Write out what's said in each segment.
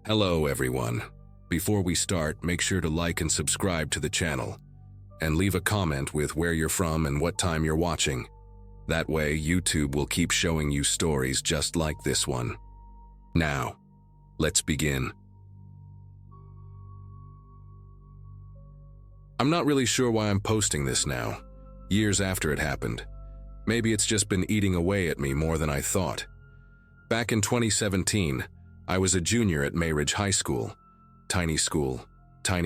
Hello everyone. Before we start, make sure to like and subscribe to the channel, and leave a comment with where you're from and what time you're watching. That way, YouTube will keep showing you stories just like this one. Now, let's begin. I'm not really sure why I'm posting this now, years after it happened. Maybe it's just been eating away at me more than I thought. Back in 2017, I was a junior at Mayridge High School, tiny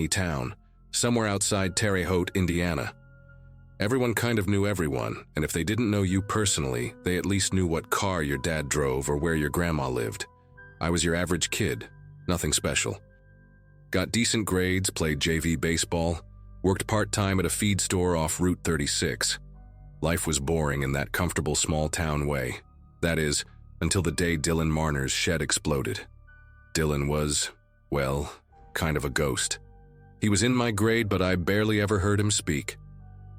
town, somewhere outside Terre Haute, Indiana. Everyone kind of knew everyone, and if they didn't know you personally, they at least knew what car your dad drove or where your grandma lived. I was your average kid, nothing special. Got decent grades, played JV baseball, worked part-time at a feed store off Route 36. Life was boring in that comfortable small-town way. That is, until the day Dylan Marner's shed exploded. Dylan was, well, kind of a ghost. He was in my grade, but I barely ever heard him speak.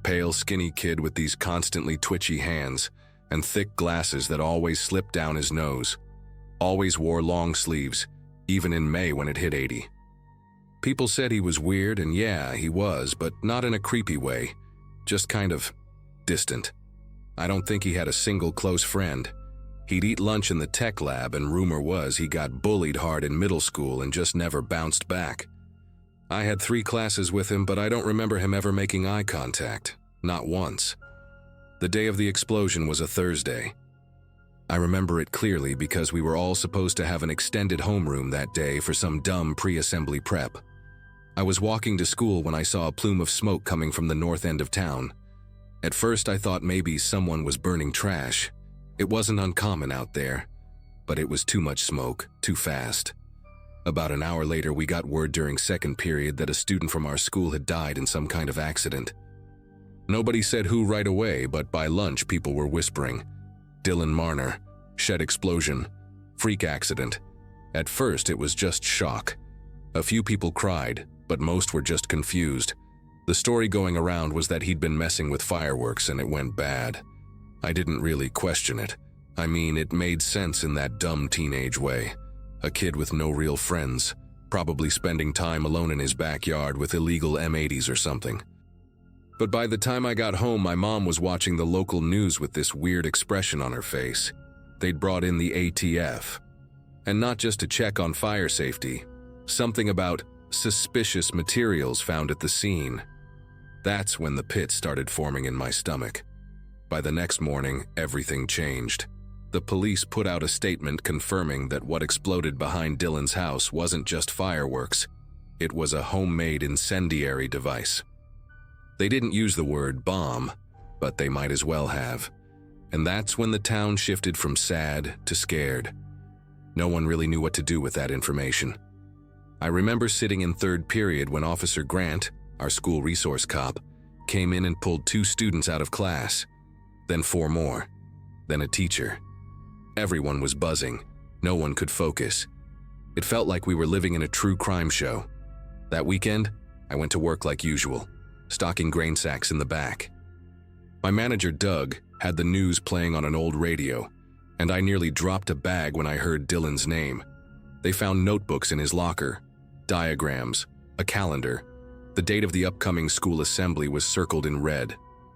Pale, skinny kid with these constantly twitchy hands and thick glasses that always slipped down his nose. Always wore long sleeves, even in May when it hit 80. People said he was weird, and yeah, he was, but not in a creepy way, just kind of distant. I don't think he had a single close friend. He'd eat lunch in the tech lab, and rumor was he got bullied hard in middle school and just never bounced back. I had 3 classes with him, but I don't remember him ever making eye contact, not once. The day of the explosion was a Thursday. I remember it clearly because we were all supposed to have an extended homeroom that day for some dumb pre-assembly prep. I was walking to school when I saw a plume of smoke coming from the north end of town. At first I thought maybe someone was burning trash. It wasn't uncommon out there, but it was too much smoke, too fast. About an hour later, we got word during second period that a student from our school had died in some kind of accident. Nobody said who right away, but by lunch people were whispering, Dylan Marner, shed explosion, freak accident. At first it was just shock. A few people cried, but most were just confused. The story going around was that he'd been messing with fireworks and it went bad. I didn't really question it. I mean, it made sense in that dumb teenage way. A kid with no real friends, probably spending time alone in his backyard with illegal M80s or something. But by the time I got home, my mom was watching the local news with this weird expression on her face. They'd brought in the ATF. And not just to check on fire safety, something about suspicious materials found at the scene. That's when the pit started forming in my stomach. By the next morning, everything changed. The police put out a statement confirming that what exploded behind Dylan's house wasn't just fireworks. It was a homemade incendiary device. They didn't use the word bomb, but they might as well have. And that's when the town shifted from sad to scared. No one really knew what to do with that information. I remember sitting in third period when Officer Grant, our school resource cop, came in and pulled 2 students out of class. Then 4 more, then a teacher. Everyone was buzzing. No one could focus. It felt like we were living in a true crime show. That weekend, I went to work like usual, stocking grain sacks in the back. My manager, Doug, had the news playing on an old radio, and I nearly dropped a bag when I heard Dylan's name. They found notebooks in his locker, diagrams, a calendar. The date of the upcoming school assembly was circled in red.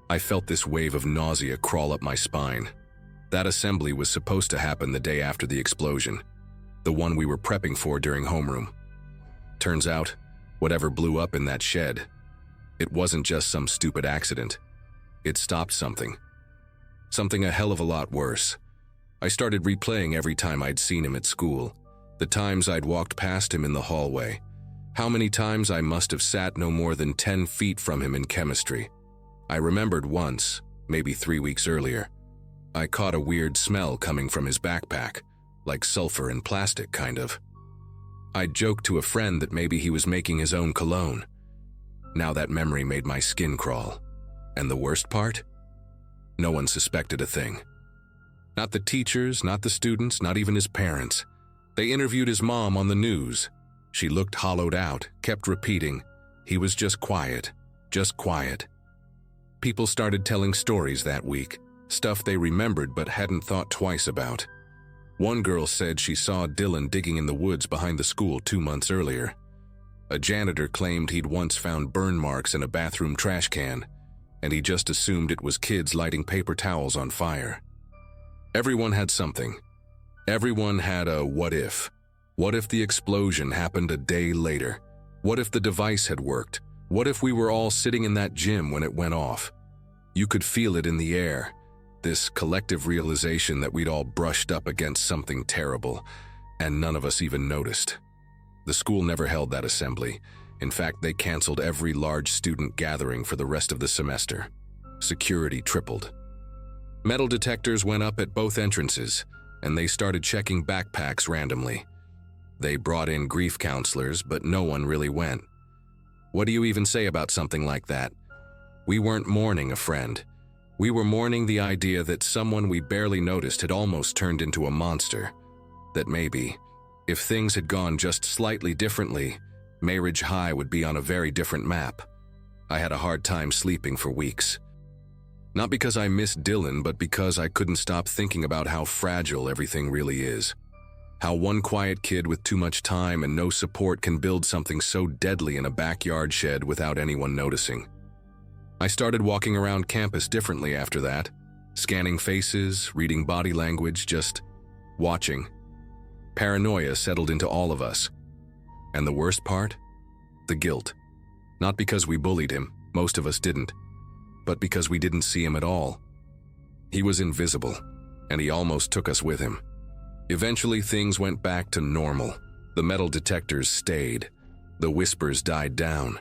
I felt this wave of nausea crawl up my spine. That assembly was supposed to happen the day after the explosion, the one we were prepping for during homeroom. Turns out, whatever blew up in that shed, it wasn't just some stupid accident. It stopped something. Something a hell of a lot worse. I started replaying every time I'd seen him at school, the times I'd walked past him in the hallway, how many times I must have sat no more than 10 feet from him in chemistry. I remembered once, maybe 3 weeks earlier, I caught a weird smell coming from his backpack, like sulfur and plastic kind of. I'd joked to a friend that maybe he was making his own cologne. Now that memory made my skin crawl. And the worst part? No one suspected a thing. Not the teachers, not the students, not even his parents. They interviewed his mom on the news. She looked hollowed out, kept repeating, he was just quiet, just quiet. People started telling stories that week, stuff they remembered but hadn't thought twice about. One girl said she saw Dylan digging in the woods behind the school 2 months earlier. A janitor claimed he'd once found burn marks in a bathroom trash can, and he just assumed it was kids lighting paper towels on fire. Everyone had something. Everyone had a what if. What if the explosion happened a day later? What if the device had worked? What if we were all sitting in that gym when it went off? You could feel it in the air, this collective realization that we'd all brushed up against something terrible, and none of us even noticed. The school never held that assembly. In fact, they canceled every large student gathering for the rest of the semester. Security tripled. Metal detectors went up at both entrances, and they started checking backpacks randomly. They brought in grief counselors, but no one really went. What do you even say about something like that? We weren't mourning a friend. We were mourning the idea that someone we barely noticed had almost turned into a monster. That maybe, if things had gone just slightly differently, Mayridge High would be on a very different map. I had a hard time sleeping for weeks. Not because I missed Dylan, but because I couldn't stop thinking about how fragile everything really is. How one quiet kid with too much time and no support can build something so deadly in a backyard shed without anyone noticing. I started walking around campus differently after that, scanning faces, reading body language, just watching. Paranoia settled into all of us. And the worst part? The guilt. Not because we bullied him, most of us didn't, but because we didn't see him at all. He was invisible, and he almost took us with him. Eventually, things went back to normal. The metal detectors stayed. The whispers died down.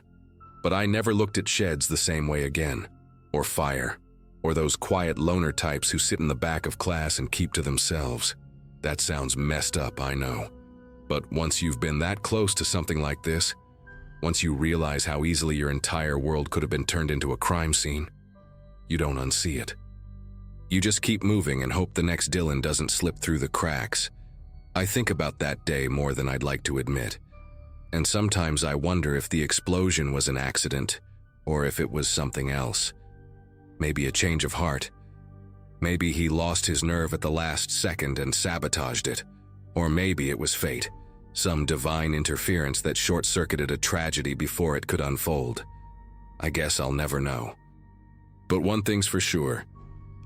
But I never looked at sheds the same way again, or fire, or those quiet loner types who sit in the back of class and keep to themselves. That sounds messed up, I know. But once you've been that close to something like this, once you realize how easily your entire world could have been turned into a crime scene, you don't unsee it. You just keep moving and hope the next Dylan doesn't slip through the cracks. I think about that day more than I'd like to admit. And sometimes I wonder if the explosion was an accident, or if it was something else. Maybe a change of heart. Maybe he lost his nerve at the last second and sabotaged it. Or maybe it was fate, some divine interference that short-circuited a tragedy before it could unfold. I guess I'll never know. But one thing's for sure,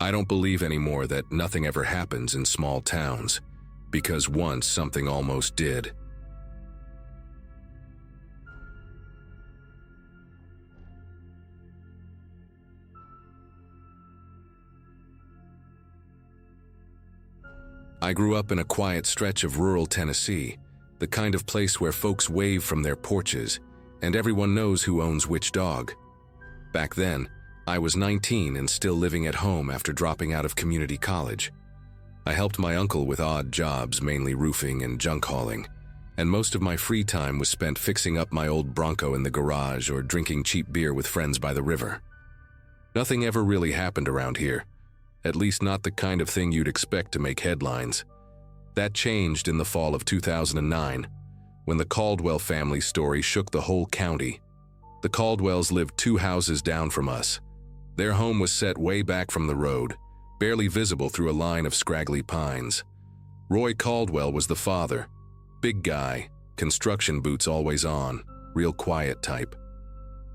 I don't believe anymore that nothing ever happens in small towns, because once something almost did. I grew up in a quiet stretch of rural Tennessee, the kind of place where folks wave from their porches, and everyone knows who owns which dog. Back then, I was 19 and still living at home after dropping out of community college. I helped my uncle with odd jobs, mainly roofing and junk hauling, and most of my free time was spent fixing up my old Bronco in the garage or drinking cheap beer with friends by the river. Nothing ever really happened around here. At least not the kind of thing you'd expect to make headlines. That changed in the fall of 2009, when the Caldwell family story shook the whole county. The Caldwells lived 2 houses down from us. Their home was set way back from the road, barely visible through a line of scraggly pines. Roy Caldwell was the father. Big guy, construction boots always on, real quiet type.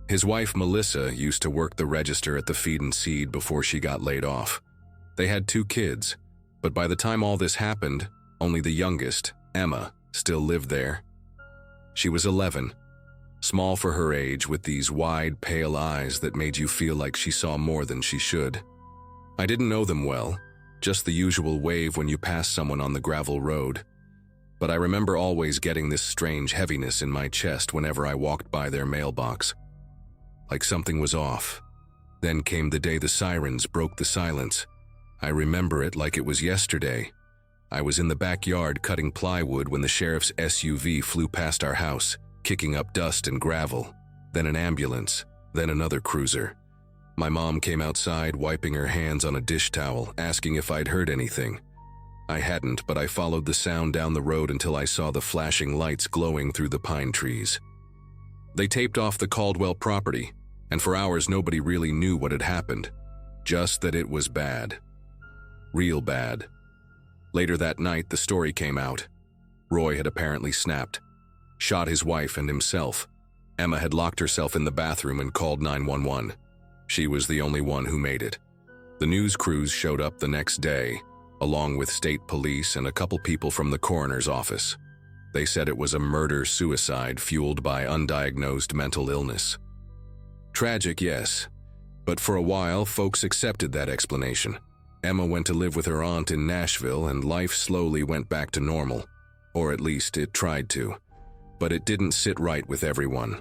His wife Melissa used to work the register at the Feed and Seed before she got laid off. They had 2 kids, but by the time all this happened, only the youngest, Emma, still lived there. She was 11, small for her age with these wide, pale eyes that made you feel like she saw more than she should. I didn't know them well, just the usual wave when you pass someone on the gravel road. But I remember always getting this strange heaviness in my chest whenever I walked by their mailbox. Like something was off. Then came the day the sirens broke the silence. I remember it like it was yesterday. I was in the backyard cutting plywood when the sheriff's SUV flew past our house, kicking up dust and gravel, then an ambulance, then another cruiser. My mom came outside, wiping her hands on a dish towel, asking if I'd heard anything. I hadn't, but I followed the sound down the road until I saw the flashing lights glowing through the pine trees. They taped off the Caldwell property, and for hours nobody really knew what had happened, just that it was bad. Real bad. Later that night, the story came out. Roy had apparently snapped, shot his wife and himself. Emma had locked herself in the bathroom and called 911. She was the only one who made it. The news crews showed up the next day, along with state police and a couple people from the coroner's office. They said it was a murder-suicide fueled by undiagnosed mental illness. Tragic, yes, but for a while, folks accepted that explanation. Emma went to live with her aunt in Nashville, and life slowly went back to normal. Or at least it tried to. But it didn't sit right with everyone.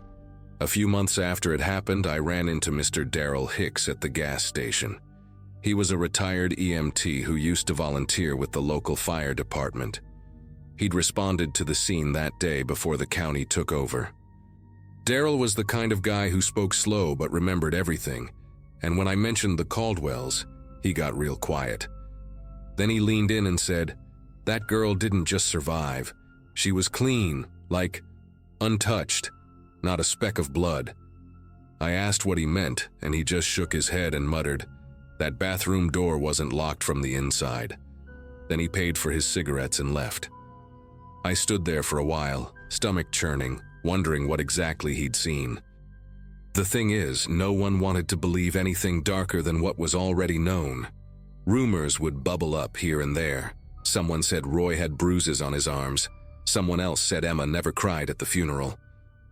A few months after it happened, I ran into Mr. Darrell Hicks at the gas station. He was a retired EMT who used to volunteer with the local fire department. He'd responded to the scene that day before the county took over. Darrell was the kind of guy who spoke slow but remembered everything, and when I mentioned the Caldwells, he got real quiet. Then he leaned in and said, "That girl didn't just survive. She was clean, like untouched, not a speck of blood." I asked what he meant, and he just shook his head and muttered, "That bathroom door wasn't locked from the inside." Then he paid for his cigarettes and left. I stood there for a while, stomach churning, wondering what exactly he'd seen. The thing is, no one wanted to believe anything darker than what was already known. Rumors would bubble up here and there. Someone said Roy had bruises on his arms. Someone else said Emma never cried at the funeral.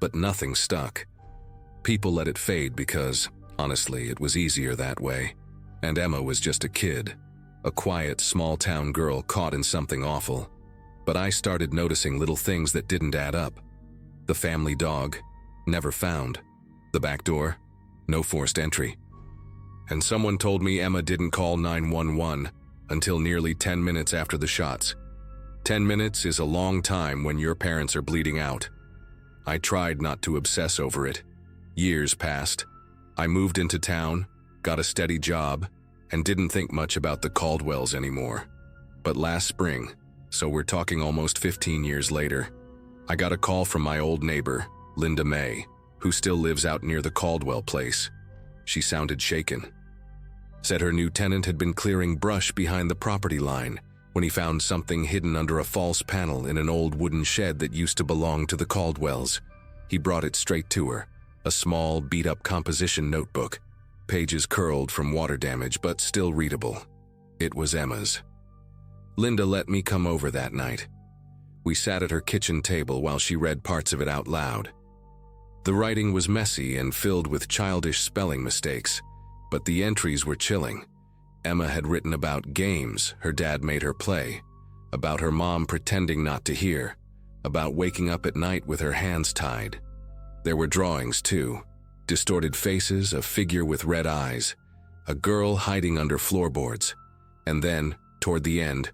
But nothing stuck. People let it fade because, honestly, it was easier that way. And Emma was just a kid, a quiet, small-town girl caught in something awful. But I started noticing little things that didn't add up. The family dog, never found. The back door, no forced entry. And someone told me Emma didn't call 911 until nearly 10 minutes after the shots. 10 minutes is a long time when your parents are bleeding out. I tried not to obsess over it. Years passed. I moved into town, got a steady job, and didn't think much about the Caldwells anymore. But last spring, so we're talking almost 15 years later, I got a call from my old neighbor, Linda May, who still lives out near the Caldwell place. She sounded shaken. Said her new tenant had been clearing brush behind the property line when he found something hidden under a false panel in an old wooden shed that used to belong to the Caldwells. He brought it straight to her, a small, beat-up composition notebook, pages curled from water damage but still readable. It was Emma's. Linda let me come over that night. We sat at her kitchen table while she read parts of it out loud. The writing was messy and filled with childish spelling mistakes, but the entries were chilling. Emma had written about games her dad made her play, about her mom pretending not to hear, about waking up at night with her hands tied. There were drawings too, distorted faces, a figure with red eyes, a girl hiding under floorboards, and then, toward the end,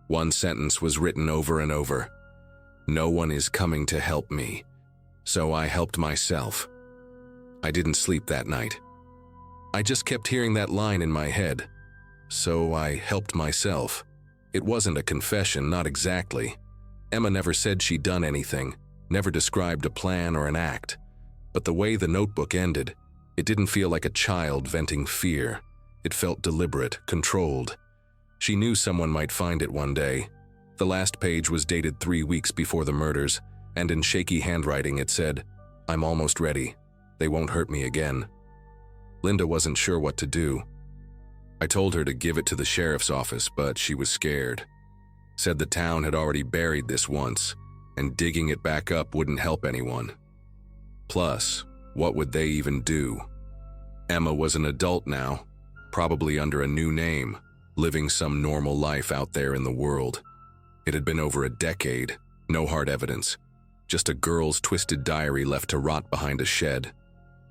one sentence was written over and over. "No one is coming to help me, so I helped myself." I didn't sleep that night. I just kept hearing that line in my head. So I helped myself. It wasn't a confession, not exactly. Emma never said she'd done anything, never described a plan or an act. But the way the notebook ended, it didn't feel like a child venting fear. It felt deliberate, controlled. She knew someone might find it one day. The last page was dated 3 weeks before the murders, and in shaky handwriting it said, "I'm almost ready. They won't hurt me again." Linda wasn't sure what to do. I told her to give it to the sheriff's office, but she was scared. Said the town had already buried this once, and digging it back up wouldn't help anyone. Plus, what would they even do? Emma was an adult now, probably under a new name, living some normal life out there in the world. It had been over a decade, no hard evidence, just a girl's twisted diary left to rot behind a shed.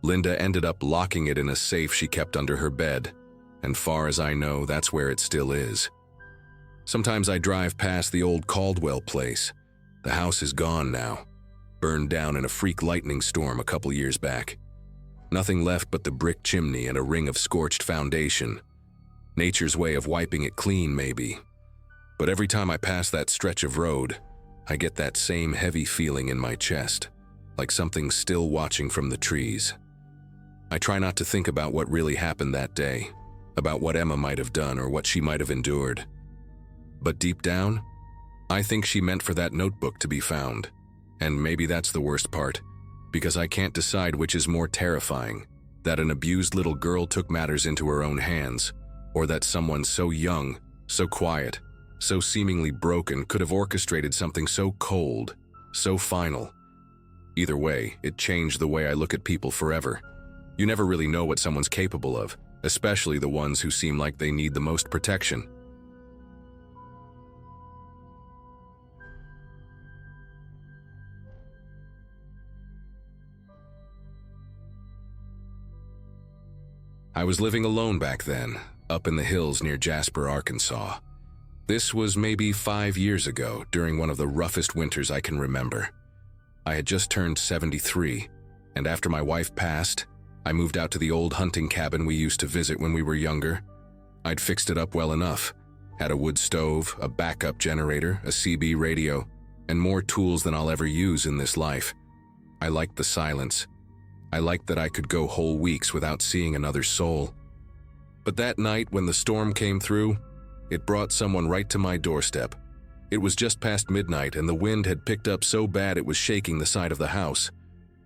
Linda ended up locking it in a safe she kept under her bed, and far as I know, that's where it still is. Sometimes I drive past the old Caldwell place. The house is gone now, burned down in a freak lightning storm a couple years back. Nothing left but the brick chimney and a ring of scorched foundation. Nature's way of wiping it clean, maybe. But every time I pass that stretch of road, I get that same heavy feeling in my chest, like something's still watching from the trees. I try not to think about what really happened that day, about what Emma might have done or what she might have endured. But deep down, I think she meant for that notebook to be found. And maybe that's the worst part, because I can't decide which is more terrifying, that an abused little girl took matters into her own hands, or that someone so young, so quiet, so seemingly broken could have orchestrated something so cold, so final. Either way, it changed the way I look at people forever. You never really know what someone's capable of, especially the ones who seem like they need the most protection. I was living alone back then, up in the hills near Jasper, Arkansas. This was maybe 5 years ago, during one of the roughest winters I can remember. I had just turned 73, and after my wife passed, I moved out to the old hunting cabin we used to visit when we were younger. I'd fixed it up well enough, had a wood stove, a backup generator, a CB radio, and more tools than I'll ever use in this life. I liked the silence. I liked that I could go whole weeks without seeing another soul. But that night when the storm came through, it brought someone right to my doorstep. It was just past midnight and the wind had picked up so bad it was shaking the side of the house.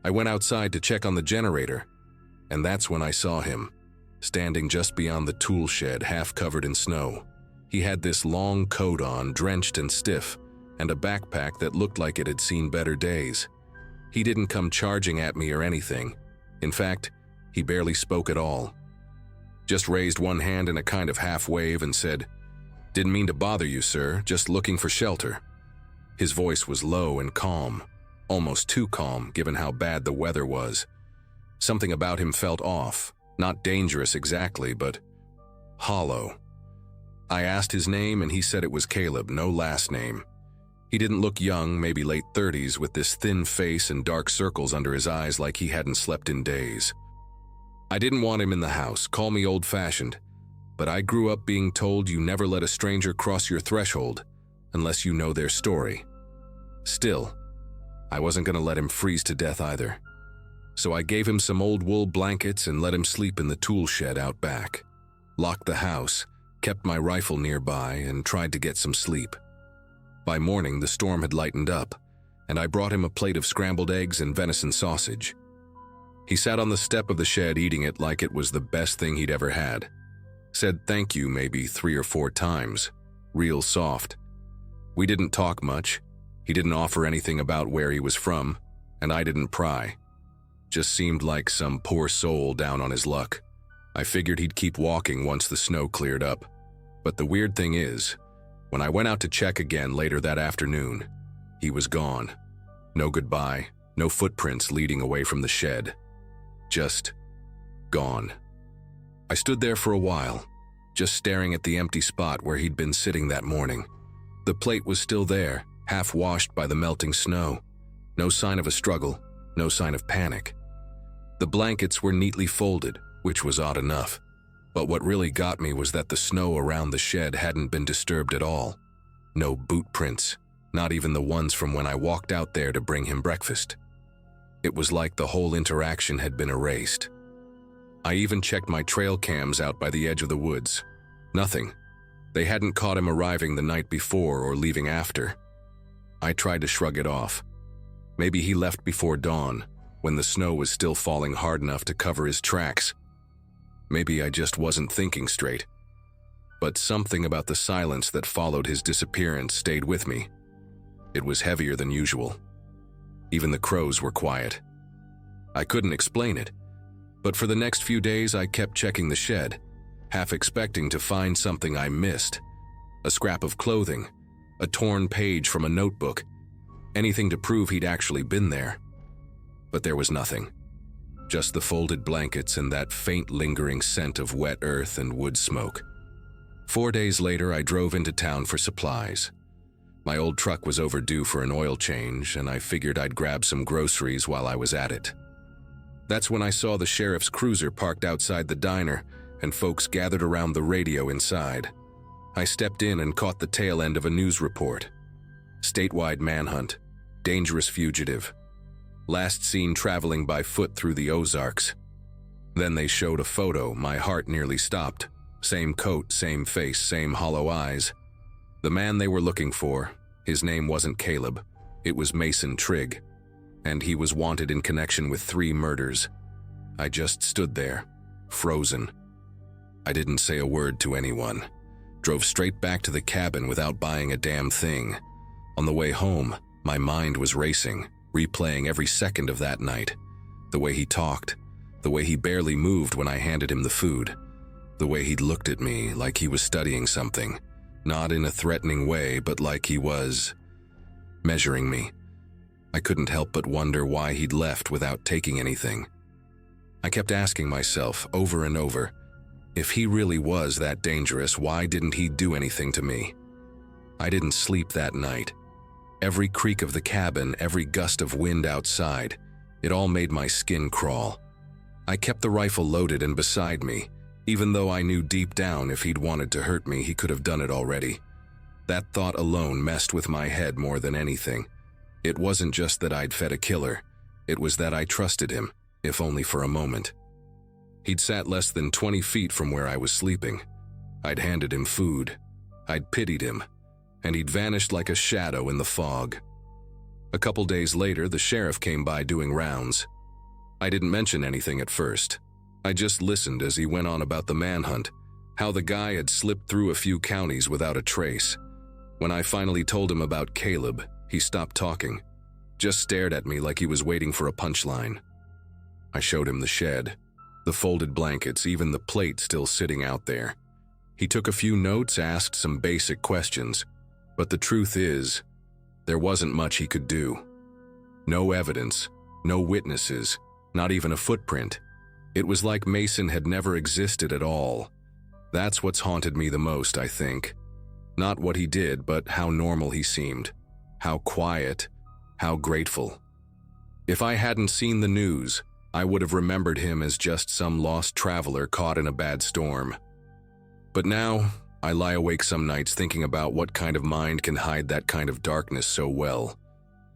I went outside to check on the generator, and that's when I saw him, standing just beyond the tool shed, half covered in snow. He had this long coat on, drenched and stiff, and a backpack that looked like it had seen better days. He didn't come charging at me or anything. In fact, he barely spoke at all. Just raised one hand in a kind of half wave and said, "Didn't mean to bother you, sir, just looking for shelter." His voice was low and calm, almost too calm given how bad the weather was. Something about him felt off, not dangerous exactly, but hollow. I asked his name and he said it was Caleb, no last name. He didn't look young, maybe late 30s, with this thin face and dark circles under his eyes like he hadn't slept in days. I didn't want him in the house, call me old-fashioned, but I grew up being told you never let a stranger cross your threshold unless you know their story. Still, I wasn't going to let him freeze to death either. So I gave him some old wool blankets and let him sleep in the tool shed out back. Locked the house, kept my rifle nearby, and tried to get some sleep. By morning, the storm had lightened up, and I brought him a plate of scrambled eggs and venison sausage. He sat on the step of the shed eating it like it was the best thing he'd ever had. Said thank you maybe 3 or 4 times, real soft. We didn't talk much. He didn't offer anything about where he was from, and I didn't pry. Just seemed like some poor soul down on his luck. I figured he'd keep walking once the snow cleared up. But the weird thing is, when I went out to check again later that afternoon, he was gone. No goodbye, no footprints leading away from the shed. Just gone. I stood there for a while, just staring at the empty spot where he'd been sitting that morning. The plate was still there, half washed by the melting snow. No sign of a struggle, no sign of panic. The blankets were neatly folded, which was odd enough. But what really got me was that the snow around the shed hadn't been disturbed at all. No boot prints, not even the ones from when I walked out there to bring him breakfast. It was like the whole interaction had been erased. I even checked my trail cams out by the edge of the woods. Nothing. They hadn't caught him arriving the night before or leaving after. I tried to shrug it off. Maybe he left before dawn, when the snow was still falling hard enough to cover his tracks. Maybe I just wasn't thinking straight. But something about the silence that followed his disappearance stayed with me. It was heavier than usual. Even the crows were quiet. I couldn't explain it, but for the next few days I kept checking the shed, half expecting to find something I missed. A scrap of clothing, a torn page from a notebook, anything to prove he'd actually been there. But there was nothing. Just the folded blankets and that faint lingering scent of wet earth and wood smoke. 4 days later, I drove into town for supplies. My old truck was overdue for an oil change, and I figured I'd grab some groceries while I was at it. That's when I saw the sheriff's cruiser parked outside the diner, and folks gathered around the radio inside. I stepped in and caught the tail end of a news report. Statewide manhunt. Dangerous fugitive. Last seen traveling by foot through the Ozarks. Then they showed a photo. My heart nearly stopped. Same coat, same face, same hollow eyes. The man they were looking for, his name wasn't Caleb, it was Mason Trigg, and he was wanted in connection with 3 murders. I just stood there, frozen. I didn't say a word to anyone. Drove straight back to the cabin without buying a damn thing. On the way home, my mind was racing, replaying every second of that night. The way he talked, the way he barely moved when I handed him the food, the way he'd looked at me like he was studying something, not in a threatening way, but like he was measuring me. I couldn't help but wonder why he'd left without taking anything. I kept asking myself over and over, if he really was that dangerous, why didn't he do anything to me? I didn't sleep that night. Every creak of the cabin, every gust of wind outside, it all made my skin crawl. I kept the rifle loaded and beside me, even though I knew deep down if he'd wanted to hurt me, he could have done it already. That thought alone messed with my head more than anything. It wasn't just that I'd fed a killer, it was that I trusted him, if only for a moment. He'd sat less than 20 feet from where I was sleeping. I'd handed him food. I'd pitied him, and he'd vanished like a shadow in the fog. A couple days later, the sheriff came by doing rounds. I didn't mention anything at first. I just listened as he went on about the manhunt, how the guy had slipped through a few counties without a trace. When I finally told him about Caleb, he stopped talking, just stared at me like he was waiting for a punchline. I showed him the shed, the folded blankets, even the plate still sitting out there. He took a few notes, asked some basic questions, but the truth is, there wasn't much he could do. No evidence, no witnesses, not even a footprint. It was like Mason had never existed at all. That's what's haunted me the most, I think. Not what he did, but how normal he seemed. How quiet, how grateful. If I hadn't seen the news, I would have remembered him as just some lost traveler caught in a bad storm. But now, I lie awake some nights thinking about what kind of mind can hide that kind of darkness so well.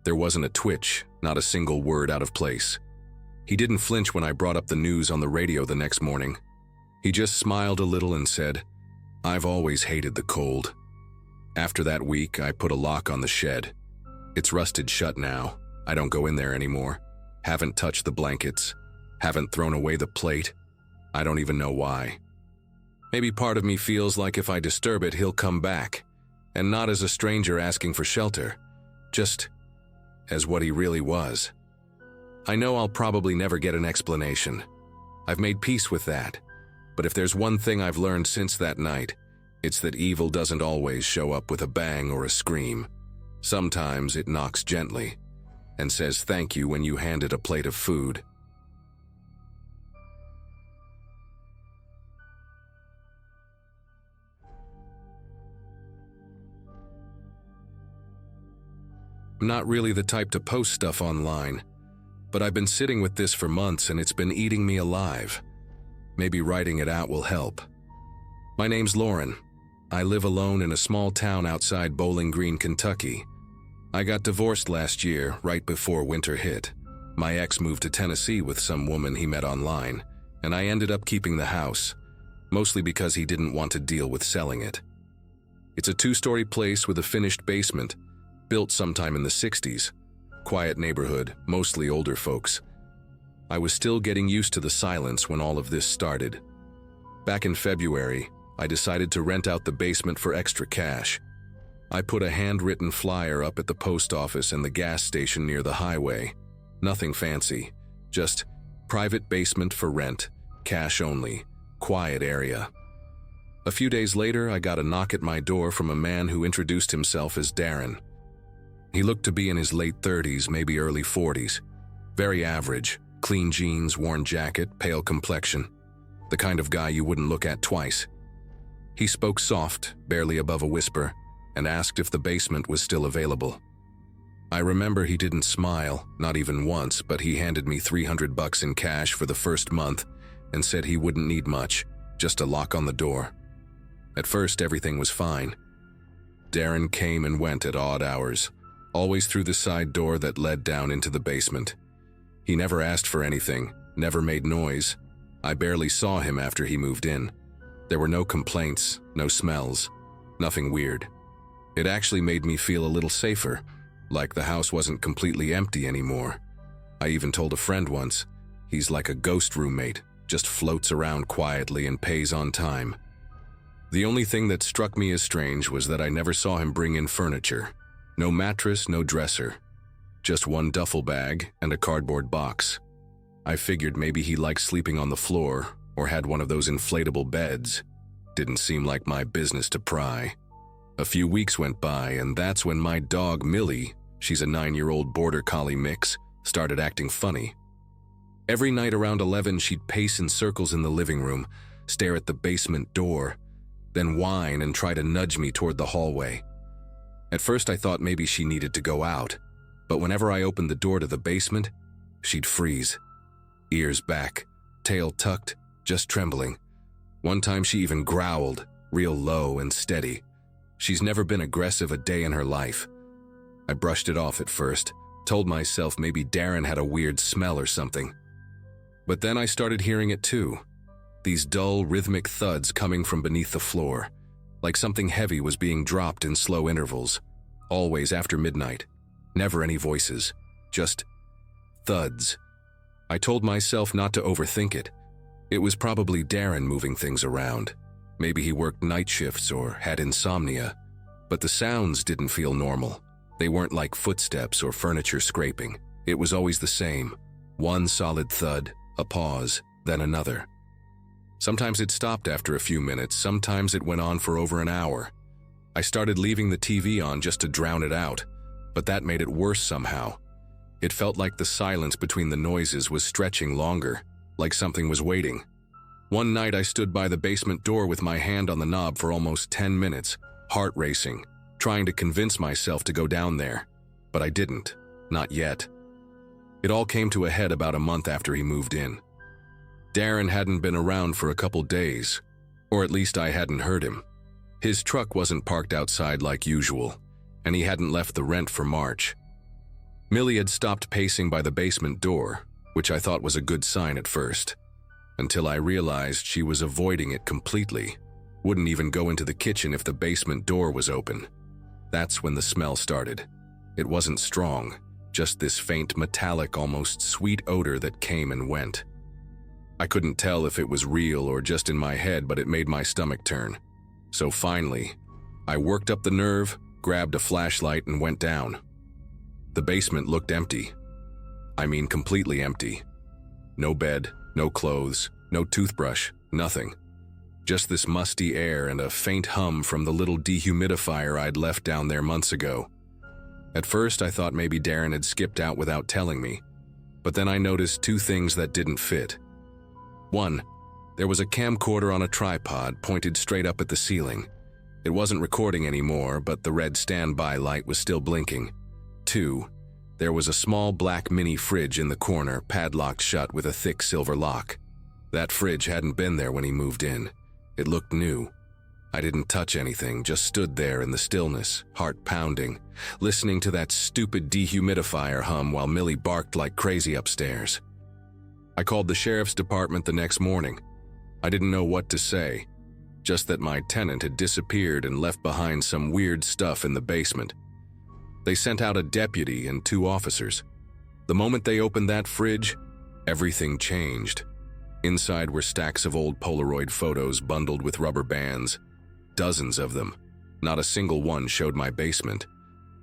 There wasn't a twitch, not a single word out of place. He didn't flinch when I brought up the news on the radio the next morning. He just smiled a little and said, "I've always hated the cold." After that week, I put a lock on the shed. It's rusted shut now. I don't go in there anymore. Haven't touched the blankets. Haven't thrown away the plate. I don't even know why. Maybe part of me feels like if I disturb it, he'll come back. And not as a stranger asking for shelter. Just as what he really was. I know I'll probably never get an explanation. I've made peace with that. But if there's one thing I've learned since that night, it's that evil doesn't always show up with a bang or a scream. Sometimes it knocks gently and says thank you when you hand it a plate of food. I'm not really the type to post stuff online, but I've been sitting with this for months and it's been eating me alive. Maybe writing it out will help. My name's Lauren. I live alone in a small town outside Bowling Green, Kentucky. I got divorced last year, right before winter hit. My ex moved to Tennessee with some woman he met online, and I ended up keeping the house, mostly because he didn't want to deal with selling it. It's a 2-story place with a finished basement, built sometime in the 60s. Quiet neighborhood, mostly older folks. I was still getting used to the silence when all of this started. Back in February, I decided to rent out the basement for extra cash. I put a handwritten flyer up at the post office and the gas station near the highway. Nothing fancy, just private basement for rent, cash only, quiet area. A few days later, I got a knock at my door from a man who introduced himself as Darren. He looked to be in his late 30s, maybe early 40s. Very average, clean jeans, worn jacket, pale complexion. The kind of guy you wouldn't look at twice. He spoke soft, barely above a whisper, and asked if the basement was still available. I remember he didn't smile, not even once, but he handed me $300 in cash for the first month and said he wouldn't need much, just a lock on the door. At first, everything was fine. Darren came and went at odd hours, always through the side door that led down into the basement. He never asked for anything, never made noise. I barely saw him after he moved in. There were no complaints, no smells, nothing weird. It actually made me feel a little safer, like the house wasn't completely empty anymore. I even told a friend once, he's like a ghost roommate, just floats around quietly and pays on time. The only thing that struck me as strange was that I never saw him bring in furniture. No mattress, no dresser. Just one duffel bag and a cardboard box. I figured maybe he liked sleeping on the floor or had one of those inflatable beds. Didn't seem like my business to pry. A few weeks went by, and that's when my dog Millie, she's a 9-year-old border collie mix, started acting funny. Every night around 11, she'd pace in circles in the living room, stare at the basement door, then whine and try to nudge me toward the hallway. At first I thought maybe she needed to go out, but whenever I opened the door to the basement, she'd freeze. Ears back, tail tucked, just trembling. One time she even growled, real low and steady. She's never been aggressive a day in her life. I brushed it off at first, told myself maybe Darren had a weird smell or something. But then I started hearing it too. These dull, rhythmic thuds coming from beneath the floor, like something heavy was being dropped in slow intervals, always after midnight. Never any voices, just thuds. I told myself not to overthink it. It was probably Darren moving things around. Maybe he worked night shifts or had insomnia. But the sounds didn't feel normal. They weren't like footsteps or furniture scraping. It was always the same. One solid thud, a pause, then another. Sometimes it stopped after a few minutes, sometimes it went on for over an hour. I started leaving the TV on just to drown it out, but that made it worse somehow. It felt like the silence between the noises was stretching longer, like something was waiting. One night I stood by the basement door with my hand on the knob for almost 10 minutes, heart racing, trying to convince myself to go down there. But I didn't, not yet. It all came to a head about a month after he moved in. Darren hadn't been around for a couple days, or at least I hadn't heard him. His truck wasn't parked outside like usual, and he hadn't left the rent for March. Millie had stopped pacing by the basement door, which I thought was a good sign at first, until I realized she was avoiding it completely, wouldn't even go into the kitchen if the basement door was open. That's when the smell started. It wasn't strong, just this faint metallic, almost sweet odor that came and went. I couldn't tell if it was real or just in my head, but it made my stomach turn. So finally, I worked up the nerve, grabbed a flashlight, and went down. The basement looked empty. I mean, completely empty. No bed, no clothes, no toothbrush, nothing. Just this musty air and a faint hum from the little dehumidifier I'd left down there months ago. At first, I thought maybe Darren had skipped out without telling me, but then I noticed two things that didn't fit. One, there was a camcorder on a tripod pointed straight up at the ceiling. It wasn't recording anymore, but the red standby light was still blinking. Two, there was a small black mini fridge in the corner, padlocked shut with a thick silver lock. That fridge hadn't been there when he moved in. It looked new. I didn't touch anything, just stood there in the stillness, heart pounding, listening to that stupid dehumidifier hum while Millie barked like crazy upstairs. I called the sheriff's department the next morning. I didn't know what to say, just that my tenant had disappeared and left behind some weird stuff in the basement. They sent out a deputy and 2 officers. The moment they opened that fridge, everything changed. Inside were stacks of old Polaroid photos bundled with rubber bands. Dozens of them. Not a single one showed my basement.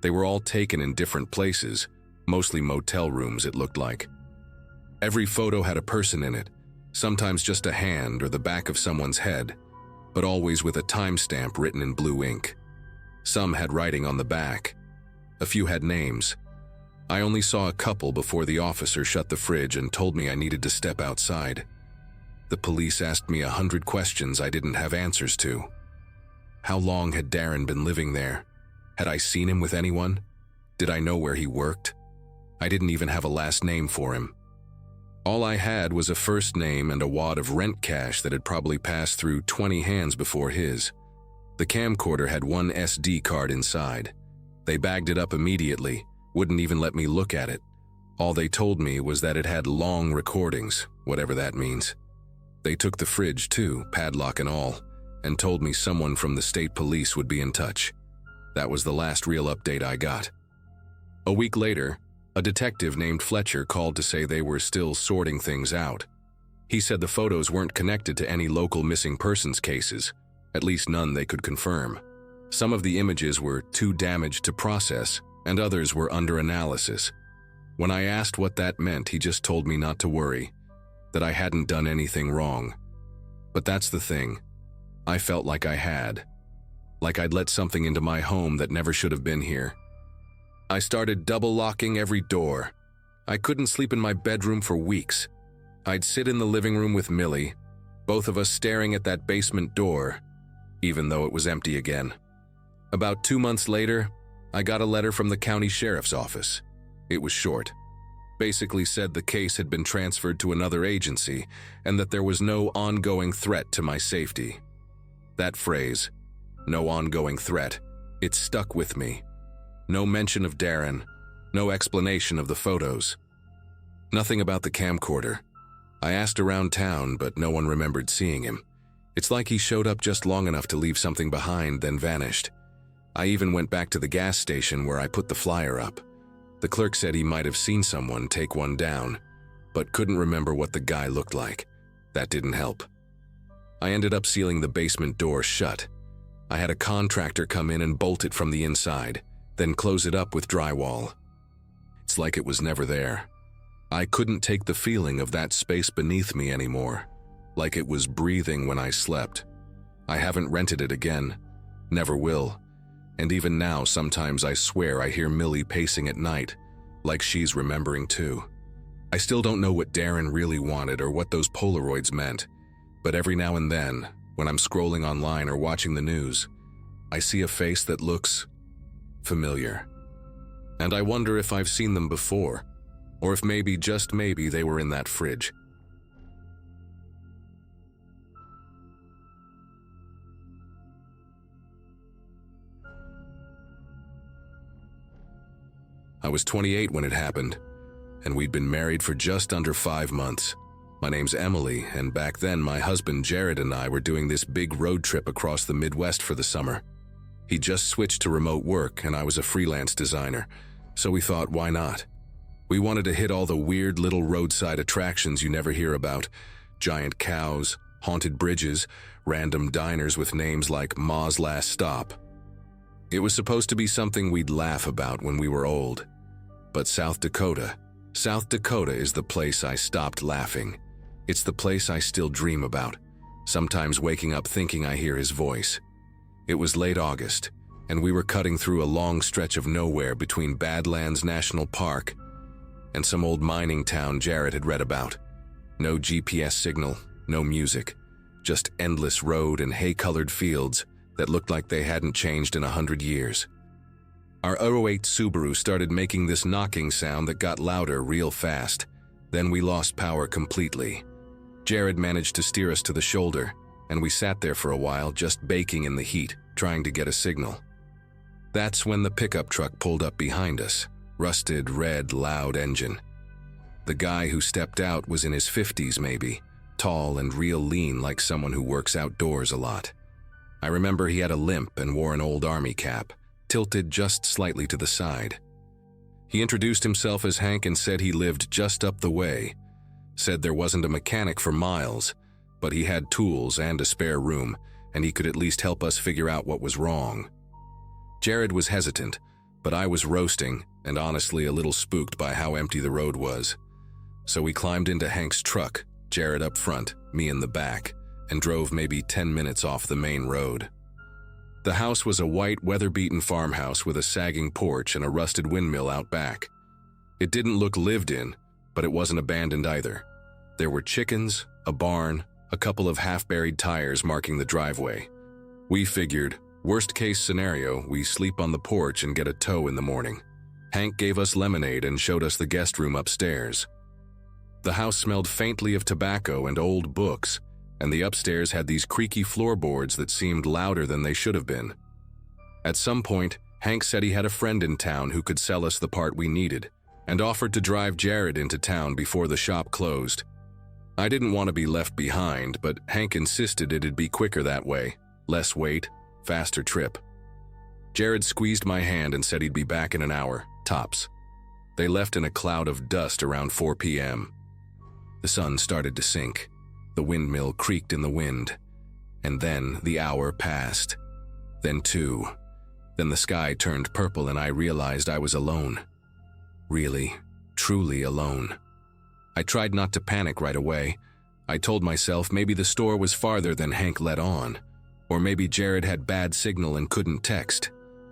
They were all taken in different places, mostly motel rooms it looked like. Every photo had a person in it, sometimes just a hand or the back of someone's head, but always with a timestamp written in blue ink. Some had writing on the back. A few had names. I only saw a couple before the officer shut the fridge and told me I needed to step outside. The police asked me 100 questions I didn't have answers to. How long had Darren been living there? Had I seen him with anyone? Did I know where he worked? I didn't even have a last name for him. All I had was a first name and a wad of rent cash that had probably passed through 20 hands before his. The camcorder had one SD card inside. They bagged it up immediately, wouldn't even let me look at it. All they told me was that it had long recordings, whatever that means. They took the fridge too, padlock and all, and told me someone from the state police would be in touch. That was the last real update I got. A week later, a detective named Fletcher called to say they were still sorting things out. He said the photos weren't connected to any local missing persons cases, at least none they could confirm. Some of the images were too damaged to process, and others were under analysis. When I asked what that meant, he just told me not to worry, that I hadn't done anything wrong. But that's the thing. I felt like I had. Like I'd let something into my home that never should have been here. I started double-locking every door. I couldn't sleep in my bedroom for weeks. I'd sit in the living room with Millie, both of us staring at that basement door, even though it was empty again. About 2 months later, I got a letter from the county sheriff's office. It was short. Basically said the case had been transferred to another agency and that there was no ongoing threat to my safety. That phrase, no ongoing threat, it stuck with me. No mention of Darren, no explanation of the photos. Nothing about the camcorder. I asked around town, but no one remembered seeing him. It's like he showed up just long enough to leave something behind, then vanished. I even went back to the gas station where I put the flyer up. The clerk said he might have seen someone take one down, but couldn't remember what the guy looked like. That didn't help. I ended up sealing the basement door shut. I had a contractor come in and bolt it from the inside, then close it up with drywall. It's like it was never there. I couldn't take the feeling of that space beneath me anymore, like it was breathing when I slept. I haven't rented it again, never will, and even now sometimes I swear I hear Millie pacing at night, like she's remembering too. I still don't know what Darren really wanted or what those Polaroids meant, but every now and then, when I'm scrolling online or watching the news, I see a face that looks familiar. And I wonder if I've seen them before, or if maybe, just maybe, they were in that fridge. I was 28 when it happened, and we'd been married for just under 5 months. My name's Emily, and back then my husband Jared and I were doing this big road trip across the Midwest for the summer. He just switched to remote work, and I was a freelance designer, so we thought, why not? We wanted to hit all the weird little roadside attractions you never hear about. Giant cows, haunted bridges, random diners with names like Ma's Last Stop. It was supposed to be something we'd laugh about when we were old. But South Dakota is the place I stopped laughing. It's the place I still dream about, sometimes waking up thinking I hear his voice. It was late August, and we were cutting through a long stretch of nowhere between Badlands National Park and some old mining town Jared had read about. No GPS signal, no music, just endless road and hay-colored fields that looked like they hadn't changed in 100 years. Our 08 Subaru started making this knocking sound that got louder real fast. Then we lost power completely. Jared managed to steer us to the shoulder, and we sat there for a while just baking in the heat, trying to get a signal. That's when the pickup truck pulled up behind us. Rusted, red, loud engine. The guy who stepped out was in his 50s maybe, tall and real lean like someone who works outdoors a lot. I remember he had a limp and wore an old army cap, tilted just slightly to the side. He introduced himself as Hank and said he lived just up the way. Said there wasn't a mechanic for miles, but he had tools and a spare room, and he could at least help us figure out what was wrong. Jared was hesitant, but I was roasting and honestly a little spooked by how empty the road was. So we climbed into Hank's truck, Jared up front, me in the back, and drove maybe 10 minutes off the main road. The house was a white, weather-beaten farmhouse with a sagging porch and a rusted windmill out back. It didn't look lived in, but it wasn't abandoned either. There were chickens, a barn, a couple of half-buried tires marking the driveway. We figured, worst-case scenario, we sleep on the porch and get a tow in the morning. Hank gave us lemonade and showed us the guest room upstairs. The house smelled faintly of tobacco and old books, and the upstairs had these creaky floorboards that seemed louder than they should have been. At some point, Hank said he had a friend in town who could sell us the part we needed, and offered to drive Jared into town before the shop closed. I didn't want to be left behind, but Hank insisted it'd be quicker that way. Less wait, faster trip. Jared squeezed my hand and said he'd be back in an hour, tops. They left in a cloud of dust around 4 p.m. The sun started to sink. The windmill creaked in the wind. And then the hour passed. Then 2. Then the sky turned purple and I realized I was alone. Really, truly alone. I tried not to panic right away. I told myself maybe the store was farther than Hank let on, or maybe Jared had bad signal and couldn't text.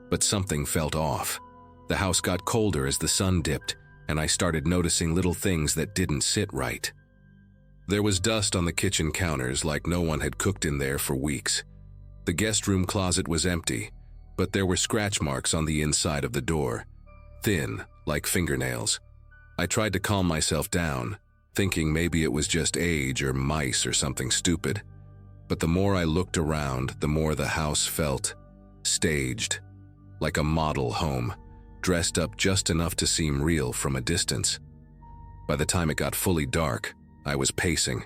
But something felt off. The house got colder as the sun dipped, and I started noticing little things that didn't sit right. There was dust on the kitchen counters like no one had cooked in there for weeks. The guest room closet was empty, but there were scratch marks on the inside of the door, thin, like fingernails. I tried to calm myself down, thinking maybe it was just age or mice or something stupid. But the more I looked around, the more the house felt staged, like a model home, dressed up just enough to seem real from a distance. By the time it got fully dark, I was pacing.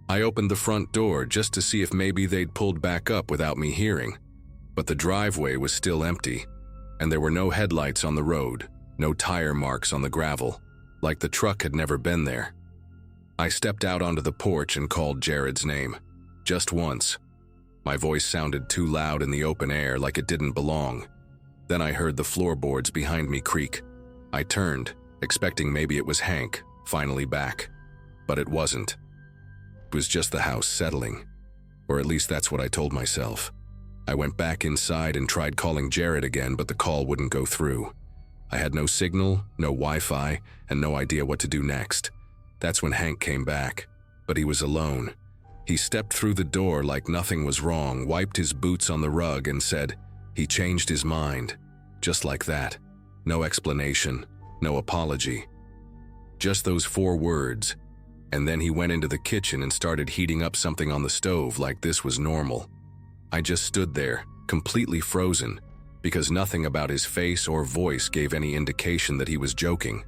I opened the front door just to see if maybe they'd pulled back up without me hearing, but the driveway was still empty, and there were no headlights on the road, no tire marks on the gravel, like the truck had never been there. I stepped out onto the porch and called Jared's name, just once. My voice sounded too loud in the open air, like it didn't belong. Then I heard the floorboards behind me creak. I turned, expecting maybe it was Hank, finally back. But it wasn't. It was just the house settling. Or at least that's what I told myself. I went back inside and tried calling Jared again, but the call wouldn't go through. I had no signal, no Wi-Fi, and no idea what to do next. That's when Hank came back, but he was alone. He stepped through the door like nothing was wrong, wiped his boots on the rug and said he changed his mind. Just like that. No explanation, no apology. Just those 4 words. And then he went into the kitchen and started heating up something on the stove like this was normal. I just stood there, completely frozen, because nothing about his face or voice gave any indication that he was joking.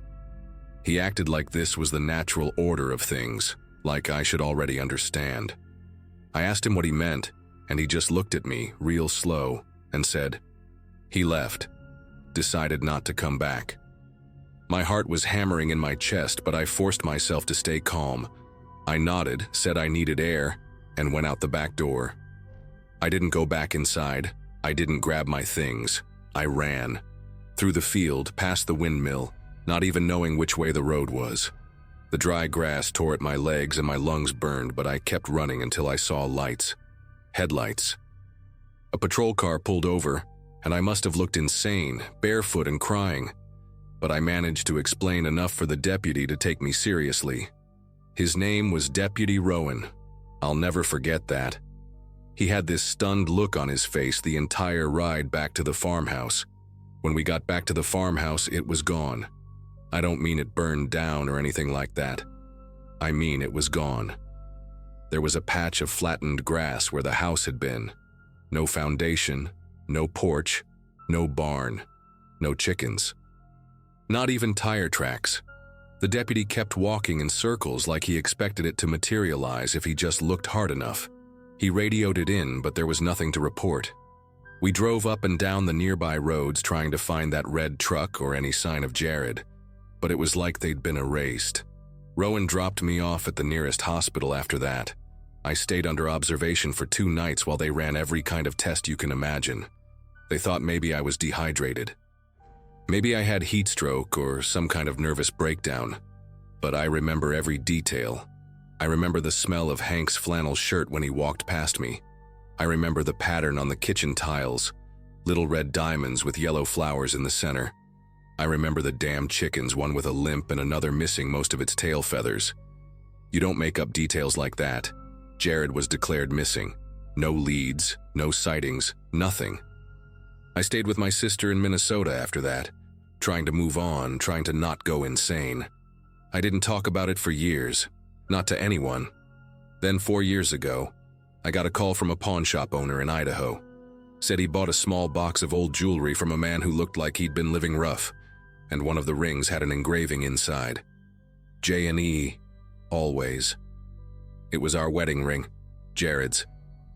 He acted like this was the natural order of things, like I should already understand. I asked him what he meant, and he just looked at me, real slow, and said, he left, decided not to come back. My heart was hammering in my chest, but I forced myself to stay calm. I nodded, said I needed air, and went out the back door. I didn't go back inside. I didn't grab my things. I ran. Through the field, past the windmill, not even knowing which way the road was. The dry grass tore at my legs and my lungs burned, but I kept running until I saw lights. Headlights. A patrol car pulled over, and I must have looked insane, barefoot and crying. But I managed to explain enough for the deputy to take me seriously. His name was Deputy Rowan. I'll never forget that. He had this stunned look on his face the entire ride back to the farmhouse. When we got back to the farmhouse, it was gone. I don't mean it burned down or anything like that. I mean it was gone. There was a patch of flattened grass where the house had been. No foundation, no porch, no barn, no chickens. Not even tire tracks. The deputy kept walking in circles like he expected it to materialize if he just looked hard enough. He radioed it in, but there was nothing to report. We drove up and down the nearby roads trying to find that red truck or any sign of Jared, but it was like they'd been erased. Rowan dropped me off at the nearest hospital after that. I stayed under observation for 2 nights while they ran every kind of test you can imagine. They thought maybe I was dehydrated. Maybe I had heat stroke or some kind of nervous breakdown, but I remember every detail. I remember the smell of Hank's flannel shirt when he walked past me. I remember the pattern on the kitchen tiles, little red diamonds with yellow flowers in the center. I remember the damn chickens, one with a limp and another missing most of its tail feathers. You don't make up details like that. Jared was declared missing. No leads, no sightings, nothing. I stayed with my sister in Minnesota after that, trying to move on, trying to not go insane. I didn't talk about it for years, not to anyone. Then 4 years ago, I got a call from a pawn shop owner in Idaho. Said he bought a small box of old jewelry from a man who looked like he'd been living rough, and one of the rings had an engraving inside. J&E, always. It was our wedding ring, Jared's.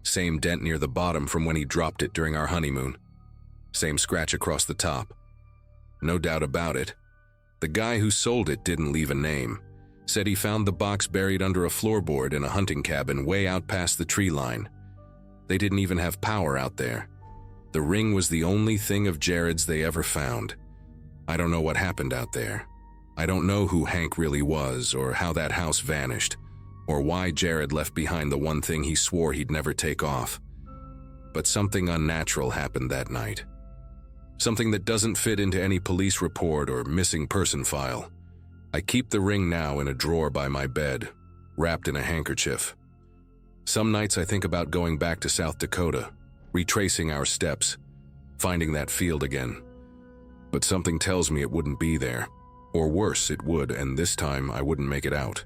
Same dent near the bottom from when he dropped it during our honeymoon. same scratch across the top. No doubt about it. The guy who sold it didn't leave a name. Said he found the box buried under a floorboard in a hunting cabin way out past the tree line. They didn't even have power out there. The ring was the only thing of Jared's they ever found. I don't know what happened out there. I don't know who Hank really was, or how that house vanished, or why Jared left behind the one thing he swore he'd never take off. But something unnatural happened that night. Something that doesn't fit into any police report or missing person file. I keep the ring now in a drawer by my bed, wrapped in a handkerchief. Some nights I think about going back to South Dakota, retracing our steps, finding that field again. But something tells me it wouldn't be there. Or worse, it would, and this time I wouldn't make it out.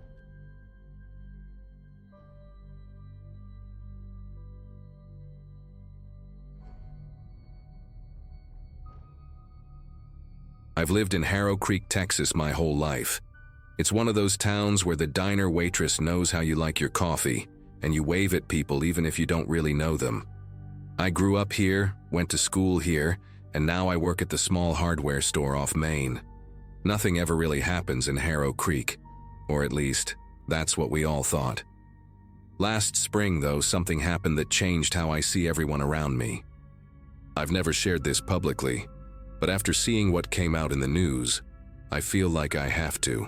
I've lived in Harrow Creek, Texas my whole life. It's one of those towns where the diner waitress knows how you like your coffee, and you wave at people even if you don't really know them. I grew up here, went to school here, and now I work at the small hardware store off Main. Nothing ever really happens in Harrow Creek, or at least, that's what we all thought. Last spring, though, something happened that changed how I see everyone around me. I've never shared this publicly, but after seeing what came out in the news, I feel like I have to.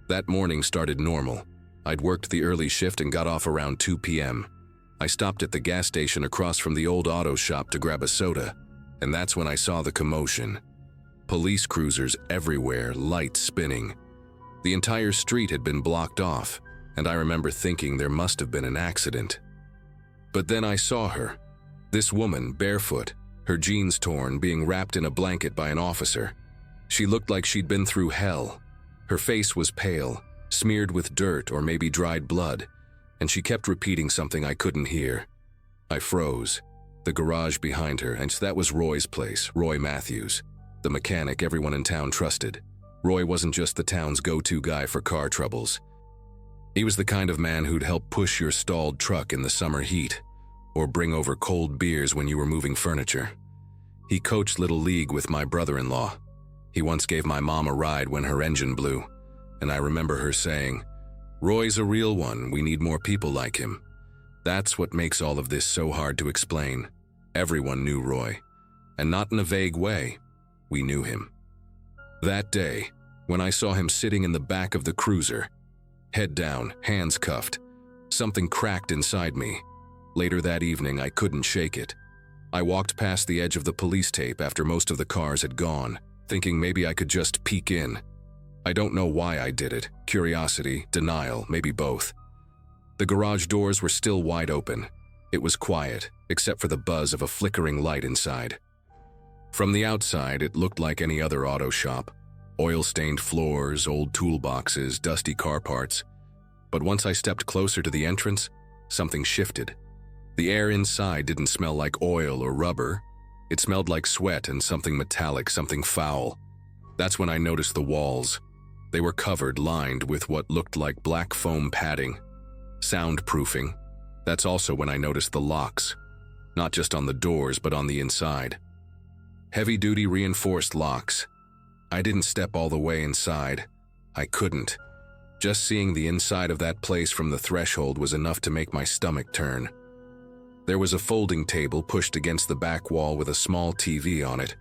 That morning started normal. I'd worked the early shift and got off around 2 p.m. I stopped at the gas station across from the old auto shop to grab a soda, and that's when I saw the commotion. Police cruisers everywhere, lights spinning. The entire street had been blocked off, and I remember thinking there must have been an accident. But then I saw her. This woman, barefoot, her jeans torn, being wrapped in a blanket by an officer. She looked like she'd been through hell. Her face was pale, smeared with dirt or maybe dried blood, and she kept repeating something I couldn't hear. I froze. The garage behind her, and that was Roy's place, Roy Matthews, the mechanic everyone in town trusted. Roy wasn't just the town's go-to guy for car troubles. He was the kind of man who'd help push your stalled truck in the summer heat, or bring over cold beers when you were moving furniture. He coached Little League with my brother-in-law. He once gave my mom a ride when her engine blew, and I remember her saying, "Roy's a real one, we need more people like him." That's what makes all of this so hard to explain. Everyone knew Roy, and not in a vague way. We knew him. That day, when I saw him sitting in the back of the cruiser, head down, hands cuffed, something cracked inside me. Later that evening, I couldn't shake it. I walked past the edge of the police tape after most of the cars had gone, thinking maybe I could just peek in. I don't know why I did it. Curiosity, denial, maybe both. The garage doors were still wide open. It was quiet, except for the buzz of a flickering light inside. From the outside, it looked like any other auto shop. Oil-stained floors, old toolboxes, dusty car parts. But once I stepped closer to the entrance, something shifted. The air inside didn't smell like oil or rubber. It smelled like sweat and something metallic, something foul. That's when I noticed the walls. They were covered, lined with what looked like black foam padding. Soundproofing. That's also when I noticed the locks. Not just on the doors, but on the inside. Heavy-duty reinforced locks. I didn't step all the way inside. I couldn't. Just seeing the inside of that place from the threshold was enough to make my stomach turn. There was a folding table pushed against the back wall with a small TV on it,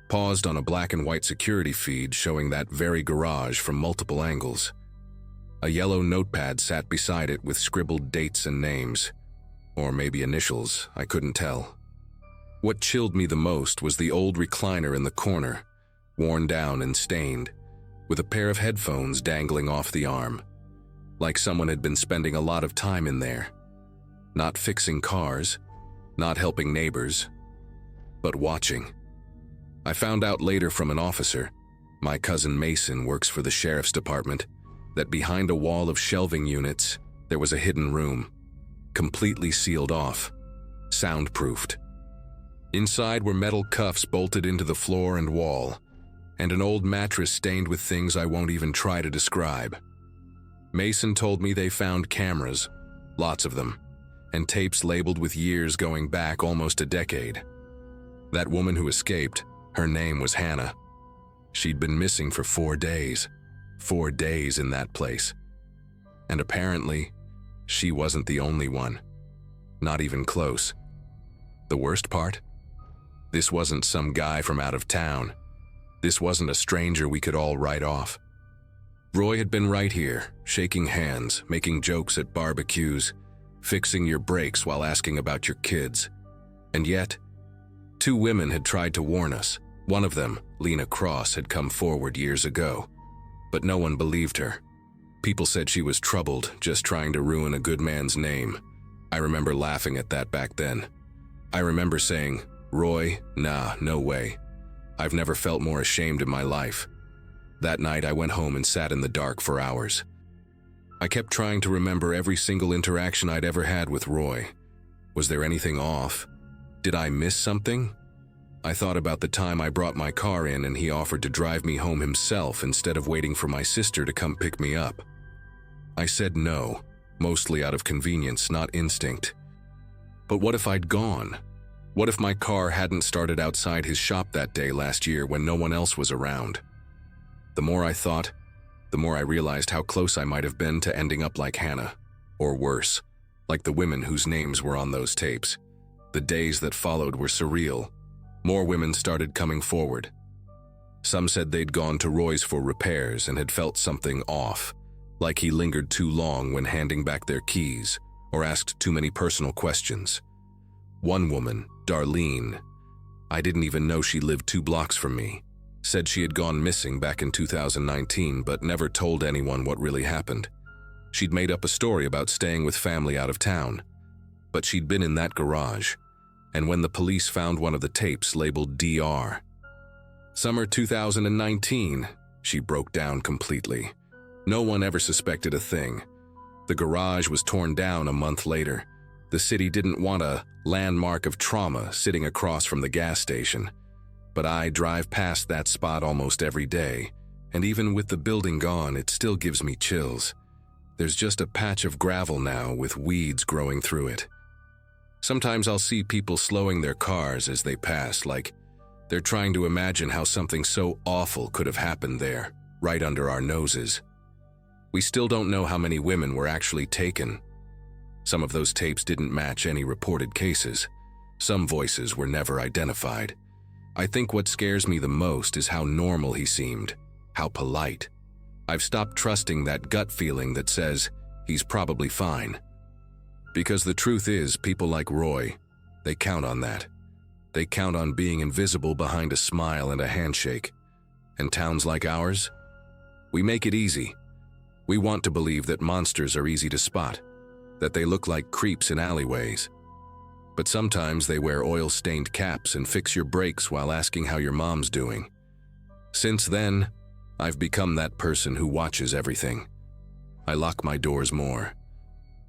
paused on a black and white security feed showing that very garage from multiple angles. A yellow notepad sat beside it with scribbled dates and names. Or maybe initials, I couldn't tell. What chilled me the most was the old recliner in the corner, worn down and stained, with a pair of headphones dangling off the arm. Like someone had been spending a lot of time in there. Not fixing cars, not helping neighbors, but watching. I found out later from an officer, my cousin Mason works for the sheriff's department, that behind a wall of shelving units, there was a hidden room, completely sealed off, soundproofed. Inside were metal cuffs bolted into the floor and wall, and an old mattress stained with things I won't even try to describe. Mason told me they found cameras, lots of them, and tapes labeled with years going back almost a decade. That woman who escaped, her name was Hannah. She'd been missing for 4 days. 4 days in that place. And apparently, she wasn't the only one. Not even close. The worst part? This wasn't some guy from out of town. This wasn't a stranger we could all write off. Roy had been right here, shaking hands, making jokes at barbecues, fixing your brakes while asking about your kids. And yet, 2 women had tried to warn us. One of them, Lena Cross, had come forward years ago. But no one believed her. People said she was troubled, just trying to ruin a good man's name. I remember laughing at that back then. I remember saying, "Roy, nah, no way. I've never felt more ashamed in my life." That night I went home and sat in the dark for hours. I kept trying to remember every single interaction I'd ever had with Roy. Was there anything off? Did I miss something? I thought about the time I brought my car in and he offered to drive me home himself instead of waiting for my sister to come pick me up. I said no, mostly out of convenience, not instinct. But what if I'd gone? What if my car hadn't started outside his shop that day last year when no one else was around? The more I thought, the more I realized how close I might have been to ending up like Hannah, or worse, like the women whose names were on those tapes. The days that followed were surreal. More women started coming forward. Some said they'd gone to Roy's for repairs and had felt something off, like he lingered too long when handing back their keys or asked too many personal questions. One woman, Darlene, I didn't even know she lived 2 blocks from me, said she had gone missing back in 2019 but never told anyone what really happened. She'd made up a story about staying with family out of town, but she'd been in that garage, and when the police found one of the tapes labeled DR. Summer 2019, she broke down completely. No one ever suspected a thing. The garage was torn down a month later. The city didn't want a landmark of trauma sitting across from the gas station. But I drive past that spot almost every day, and even with the building gone, it still gives me chills. There's just a patch of gravel now with weeds growing through it. Sometimes I'll see people slowing their cars as they pass, like they're trying to imagine how something so awful could have happened there, right under our noses. We still don't know how many women were actually taken. Some of those tapes didn't match any reported cases. Some voices were never identified. I think what scares me the most is how normal he seemed, how polite. I've stopped trusting that gut feeling that says he's probably fine. Because the truth is, people like Roy, they count on that. They count on being invisible behind a smile and a handshake. And towns like ours, we make it easy. We want to believe that monsters are easy to spot, that they look like creeps in alleyways. But sometimes they wear oil-stained caps and fix your brakes while asking how your mom's doing. Since then, I've become that person who watches everything. I lock my doors more.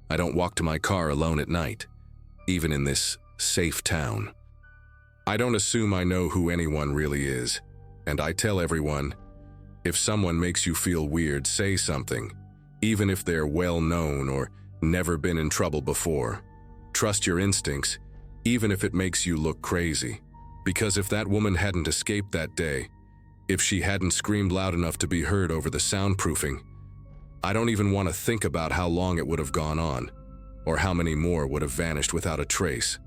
I don't walk to my car alone at night, even in this safe town. I don't assume I know who anyone really is, and I tell everyone, if someone makes you feel weird, say something, even if they're well-known or never been in trouble before. Trust your instincts, even if it makes you look crazy. Because if that woman hadn't escaped that day, if she hadn't screamed loud enough to be heard over the soundproofing, I don't even want to think about how long it would have gone on, or how many more would have vanished without a trace.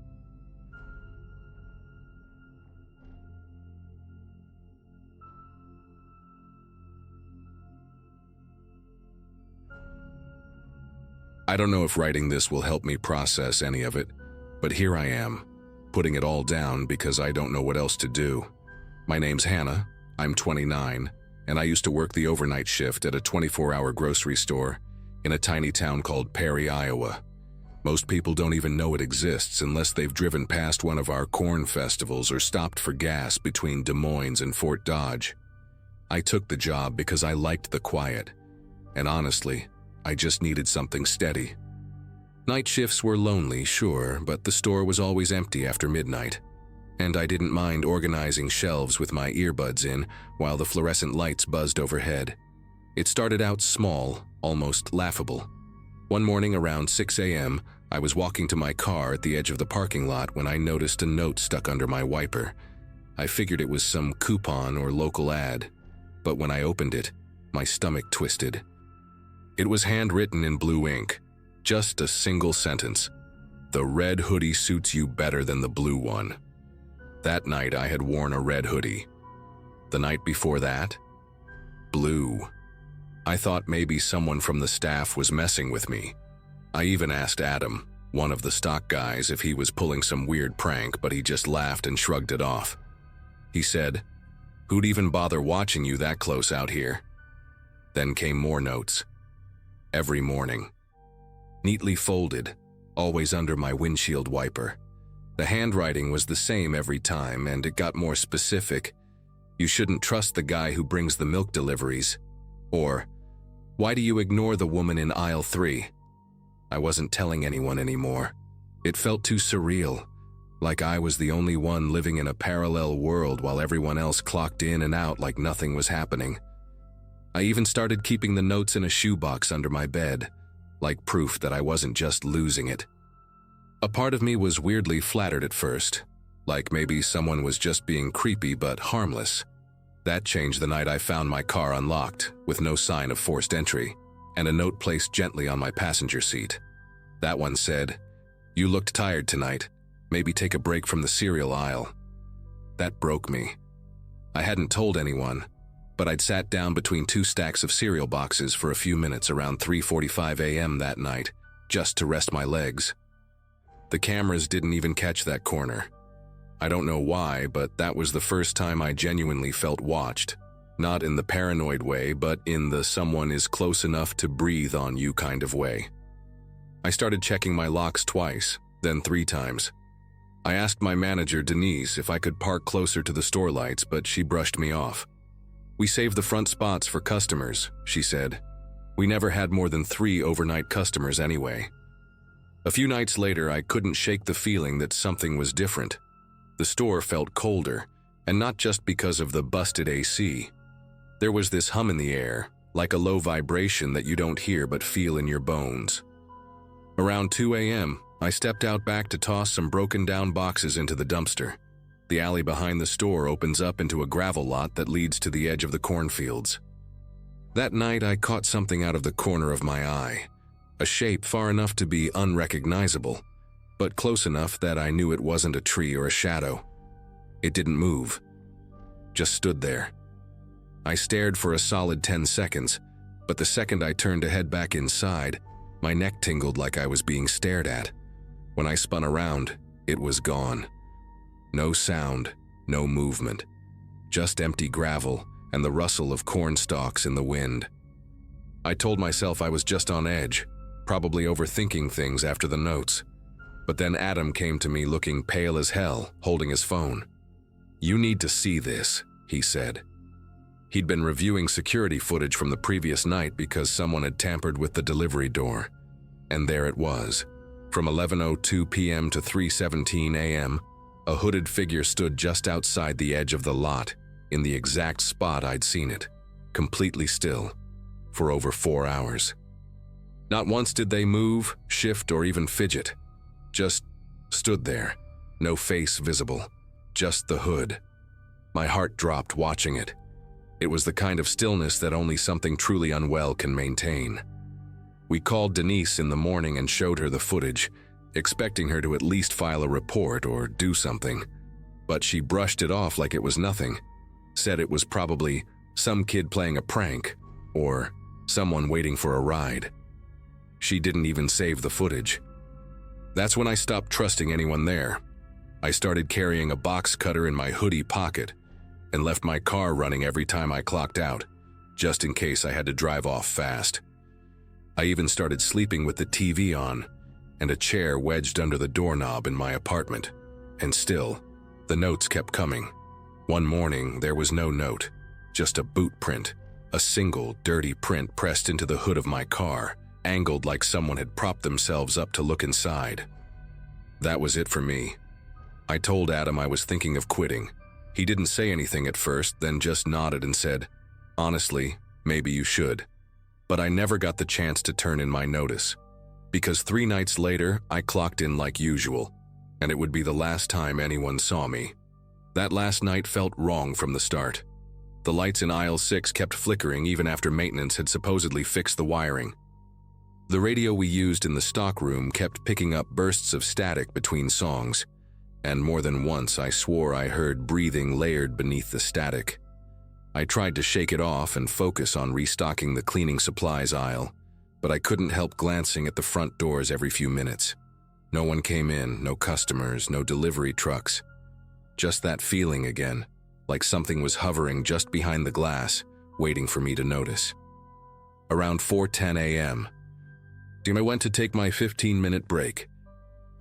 I don't know if writing this will help me process any of it, but here I am, putting it all down because I don't know what else to do. My name's Hannah, I'm 29, and I used to work the overnight shift at a 24-hour grocery store in a tiny town called Perry, Iowa. Most people don't even know it exists unless they've driven past one of our corn festivals or stopped for gas between Des Moines and Fort Dodge. I took the job because I liked the quiet, and honestly, I just needed something steady. Night shifts were lonely, sure, but the store was always empty after midnight, and I didn't mind organizing shelves with my earbuds in while the fluorescent lights buzzed overhead. It started out small, almost laughable. One morning around 6 a.m., I was walking to my car at the edge of the parking lot when I noticed a note stuck under my wiper. I figured it was some coupon or local ad, but when I opened it, my stomach twisted. It was handwritten in blue ink, just a single sentence. "The red hoodie suits you better than the blue one." That night I had worn a red hoodie. The night before that, blue. I thought maybe someone from the staff was messing with me. I even asked Adam, one of the stock guys, if he was pulling some weird prank, but he just laughed and shrugged it off. He said, "Who'd even bother watching you that close out here?" Then came more notes. Every morning. Neatly folded, always under my windshield wiper. The handwriting was the same every time, and it got more specific. "You shouldn't trust the guy who brings the milk deliveries." Or, "Why do you ignore the woman in aisle 3? I wasn't telling anyone anymore. It felt too surreal, like I was the only one living in a parallel world while everyone else clocked in and out like nothing was happening. I even started keeping the notes in a shoebox under my bed, like proof that I wasn't just losing it. A part of me was weirdly flattered at first, like maybe someone was just being creepy but harmless. That changed the night I found my car unlocked, with no sign of forced entry, and a note placed gently on my passenger seat. That one said, "You looked tired tonight. Maybe take a break from the cereal aisle." That broke me. I hadn't told anyone, but I'd sat down between 2 stacks of cereal boxes for a few minutes around 3:45 a.m. that night, just to rest my legs. The cameras didn't even catch that corner. I don't know why, but that was the first time I genuinely felt watched. Not in the paranoid way, but in the someone is close enough to breathe on you kind of way. I started checking my locks twice, then 3 times. I asked my manager, Denise, if I could park closer to the store lights, but she brushed me off. "We saved the front spots for customers," she said. "We never had more than 3 overnight customers anyway." A few nights later, I couldn't shake the feeling that something was different. The store felt colder, and not just because of the busted AC. There was this hum in the air, like a low vibration that you don't hear but feel in your bones. Around 2 a.m., I stepped out back to toss some broken down boxes into the dumpster. The alley behind the store opens up into a gravel lot that leads to the edge of the cornfields. That night, I caught something out of the corner of my eye, a shape far enough to be unrecognizable, but close enough that I knew it wasn't a tree or a shadow. It didn't move, just stood there. I stared for a solid 10 seconds, but the second I turned to head back inside, my neck tingled like I was being stared at. When I spun around, it was gone. No sound, no movement, just empty gravel and the rustle of corn stalks in the wind. I told myself I was just on edge, probably overthinking things after the notes. But then Adam came to me looking pale as hell, holding his phone. "You need to see this," he said. He'd been reviewing security footage from the previous night because someone had tampered with the delivery door. And there it was. From 11:02 p.m. to 3:17 a.m., a hooded figure stood just outside the edge of the lot, in the exact spot I'd seen it, completely still, for over 4 hours. Not once did they move, shift, or even fidget. Just stood there, no face visible, just the hood. My heart dropped watching it. It was the kind of stillness that only something truly unwell can maintain. We called Denise in the morning and showed her the footage, expecting her to at least file a report or do something. But she brushed it off like it was nothing, said it was probably some kid playing a prank or someone waiting for a ride. She didn't even save the footage. That's when I stopped trusting anyone there. I started carrying a box cutter in my hoodie pocket and left my car running every time I clocked out, just in case I had to drive off fast. I even started sleeping with the TV on and a chair wedged under the doorknob in my apartment. And still, the notes kept coming. One morning, there was no note, just a boot print, a single, dirty print pressed into the hood of my car, angled like someone had propped themselves up to look inside. That was it for me. I told Adam I was thinking of quitting. He didn't say anything at first, then just nodded and said, "Honestly, maybe you should." But I never got the chance to turn in my notice. Because 3 nights later, I clocked in like usual, and it would be the last time anyone saw me. That last night felt wrong from the start. The lights in aisle 6 kept flickering even after maintenance had supposedly fixed the wiring. The radio we used in the stockroom kept picking up bursts of static between songs, and more than once I swore I heard breathing layered beneath the static. I tried to shake it off and focus on restocking the cleaning supplies aisle, but I couldn't help glancing at the front doors every few minutes. No one came in, no customers, no delivery trucks. Just that feeling again, like something was hovering just behind the glass, waiting for me to notice. Around 4:10 a.m., I went to take my 15-minute break.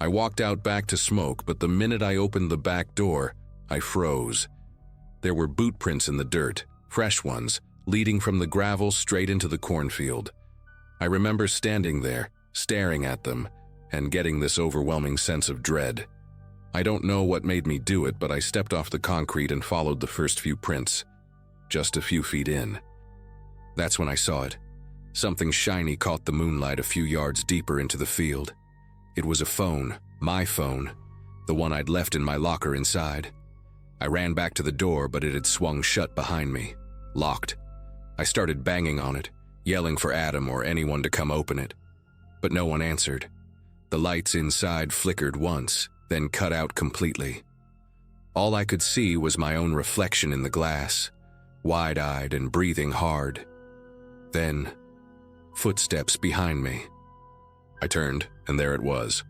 I walked out back to smoke, but the minute I opened the back door, I froze. There were boot prints in the dirt, fresh ones, leading from the gravel straight into the cornfield. I remember standing there, staring at them, and getting this overwhelming sense of dread. I don't know what made me do it, but I stepped off the concrete and followed the first few prints. Just a few feet in. That's when I saw it. Something shiny caught the moonlight a few yards deeper into the field. It was a phone, my phone, the one I'd left in my locker inside. I ran back to the door, but it had swung shut behind me, locked. I started banging on it, yelling for Adam or anyone to come open it. But no one answered. The lights inside flickered once, then cut out completely. All I could see was my own reflection in the glass, wide-eyed and breathing hard. Then, footsteps behind me. I turned, and there it was.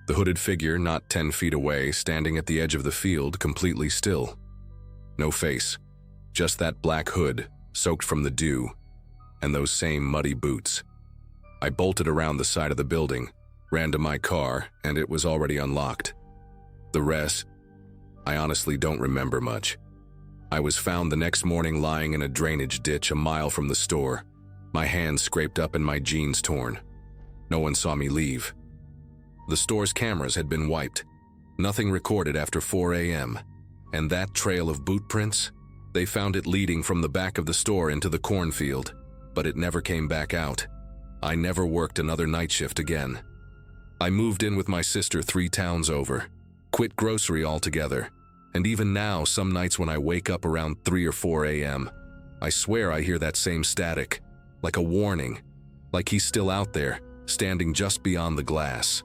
The hooded figure not 10 feet away, standing at the edge of the field, completely still. No face, just that black hood, soaked from the dew, and those same muddy boots. I bolted around the side of the building, ran to my car, and it was already unlocked. The rest, I honestly don't remember much. I was found the next morning lying in a drainage ditch a mile from the store, my hands scraped up and my jeans torn. No one saw me leave. The store's cameras had been wiped. Nothing recorded after 4 a.m. And that trail of boot prints? They found it leading from the back of the store into the cornfield, but it never came back out. I never worked another night shift again. I moved in with my sister 3 towns over, quit grocery altogether, and even now, some nights when I wake up around 3 or 4 a.m., I swear I hear that same static, like a warning, like he's still out there, standing just beyond the glass.